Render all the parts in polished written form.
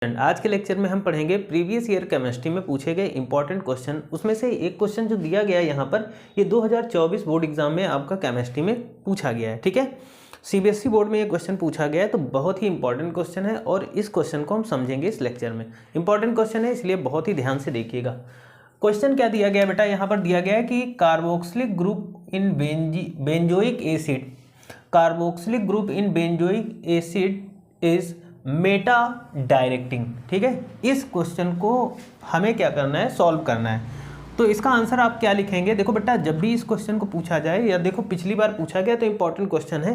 आज के लेक्चर में हम पढ़ेंगे प्रीवियस ईयर केमिस्ट्री में पूछे गए इंपॉर्टेंट क्वेश्चन। उसमें से एक क्वेश्चन जो दिया गया है यहाँ पर, ये 2024 बोर्ड एग्जाम में आपका केमिस्ट्री में पूछा गया है। ठीक है, सीबीएसई बोर्ड में ये क्वेश्चन पूछा गया है, तो बहुत ही इंपॉर्टेंट क्वेश्चन है और इस क्वेश्चन को हम समझेंगे इस लेक्चर में। इंपॉर्टेंट क्वेश्चन है, इसलिए बहुत ही ध्यान से देखिएगा। क्वेश्चन क्या दिया गया है बेटा, यहाँ पर दिया गया है कि carboxylic group in benzoic acid, carboxylic group in benzoic acid is Meta directing. ठीक है, इस क्वेश्चन को हमें क्या करना है, सॉल्व करना है। तो इसका आंसर आप क्या लिखेंगे? देखो बेटा, जब भी इस क्वेश्चन को पूछा जाए, या देखो पिछली बार पूछा गया तो इंपॉर्टेंट क्वेश्चन है,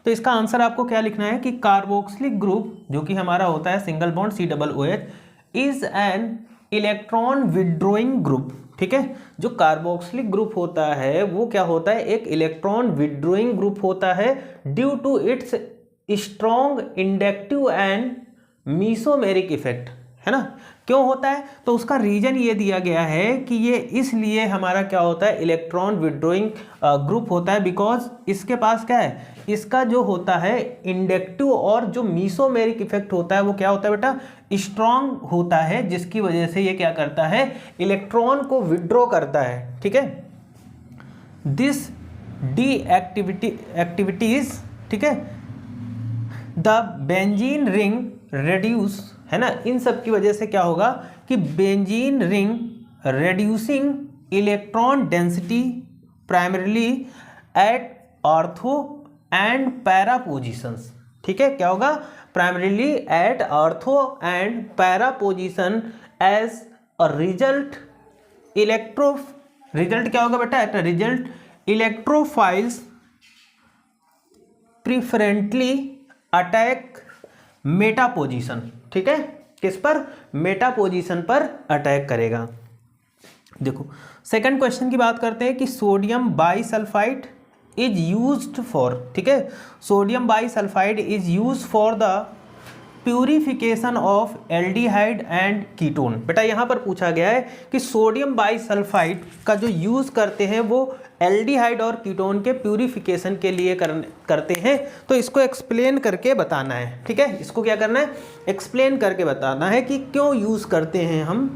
तो इसका आंसर आपको क्या लिखना है कि कार्बोक्सिलिक ग्रुप जो कि हमारा होता है single bond COOH is an electron withdrawing group. ठीक है, जो कार्बोक्सिलिक ग्रुप होता है वो क्या होता है, एक इलेक्ट्रॉन विड्रॉइंग ग्रुप होता है due to its strong inductive and mesomeric effect, है ना। क्यों होता है, तो उसका रीजन ये दिया गया है कि ये इसलिए हमारा क्या होता है, इलेक्ट्रॉन विड्रॉइंग ग्रुप होता है, बिकॉज इसके पास क्या है, इसका जो होता है इंडक्टिव और जो मीसोमेरिक इफेक्ट होता है वो क्या होता है बेटा, स्ट्रॉन्ग होता है, जिसकी वजह से ये क्या करता है, इलेक्ट्रॉन को विड्रॉ करता है। ठीक है, दिस डी एक्टिविटीज, ठीक है, द बेंजीन रिंग रेड्यूस, है ना, इन सब की वजह से क्या होगा कि benzene ring reducing electron density primarily at ortho and para positions. ठीक है, क्या होगा, primarily at ortho and para position as a result result क्या होगा बेटा, at result electrophiles preferentially attack meta position. ठीक है, किस पर, मेटा पोजीशन पर अटैक करेगा। देखो सेकंड क्वेश्चन की बात करते हैं कि sodium bisulphite is used for, ठीक है, sodium bisulphite is used for the purification of aldehyde and ketone. बेटा यहाँ पर पूछा गया है कि सोडियम बाईसल्फाइड का जो यूज़ करते हैं वो एल्डिहाइड और कीटोन के प्यूरिफिकेशन के लिए करते हैं, तो इसको एक्सप्लेन करके बताना है। ठीक है, इसको क्या करना है, एक्सप्लेन करके बताना है कि क्यों यूज़ करते हैं हम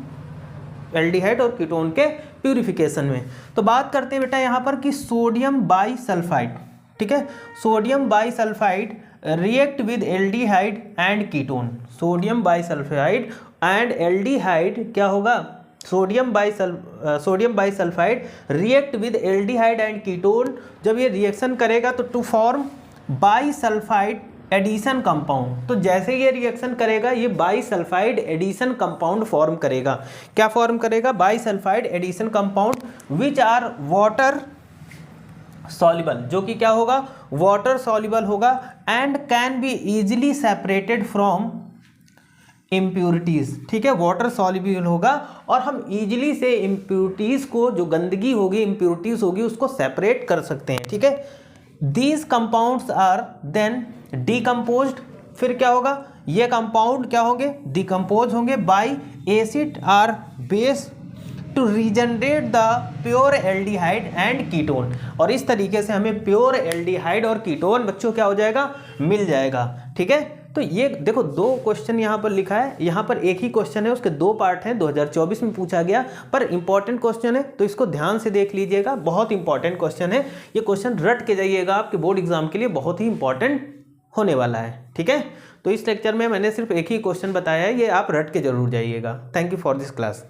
एल्डिहाइड और कीटोन के प्यूरिफिकेशन में। तो बात करते हैं बेटा यहाँ पर कि सोडियम बाईसल्फाइड, ठीक है, sodium bisulphide react with aldehyde and ketone. Sodium bisulphide and aldehyde क्या होगा, sodium bisulphide react with aldehyde and ketone. जब ये रिएक्शन करेगा तो to form bisulphide addition compound, तो जैसे ये रिएक्शन करेगा ये बाईसल्फाइड एडिशन कंपाउंड फॉर्म करेगा। क्या फॉर्म करेगा, bisulphide addition compound which are water soluble, जो कि क्या होगा, वाटर सॉल्युबल होगा, and can be easily separated from impurities. ठीक है, वाटर सॉल्युबल होगा और हम इजीली से इम्प्यूरिटीज को, जो गंदगी होगी, इम्प्यूरिटीज होगी, उसको सेपरेट कर सकते हैं। ठीक है, these compounds are then decomposed, फिर क्या होगा, ये कंपाउंड क्या होंगे, डिकम्पोज होंगे by acid or base to regenerate the pure aldehyde and ketone. और इस तरीके से हमें प्योर एल्डिहाइड और कीटोन बच्चों क्या हो जाएगा, मिल जाएगा। ठीक है, तो ये देखो दो क्वेश्चन यहाँ पर लिखा है, यहाँ पर एक ही क्वेश्चन है, उसके दो पार्ट हैं, 2024 में पूछा गया, पर इंपॉर्टेंट क्वेश्चन है तो इसको ध्यान से देख लीजिएगा, बहुत इंपॉर्टेंट क्वेश्चन है। ये क्वेश्चन रट के जाइएगा, आपके बोर्ड एग्जाम के लिए बहुत ही इंपॉर्टेंट होने वाला है। ठीक है, तो इस लेक्चर में मैंने सिर्फ एक ही क्वेश्चन बताया है, ये आप रट के जरूर जाइएगा। Thank you for this class.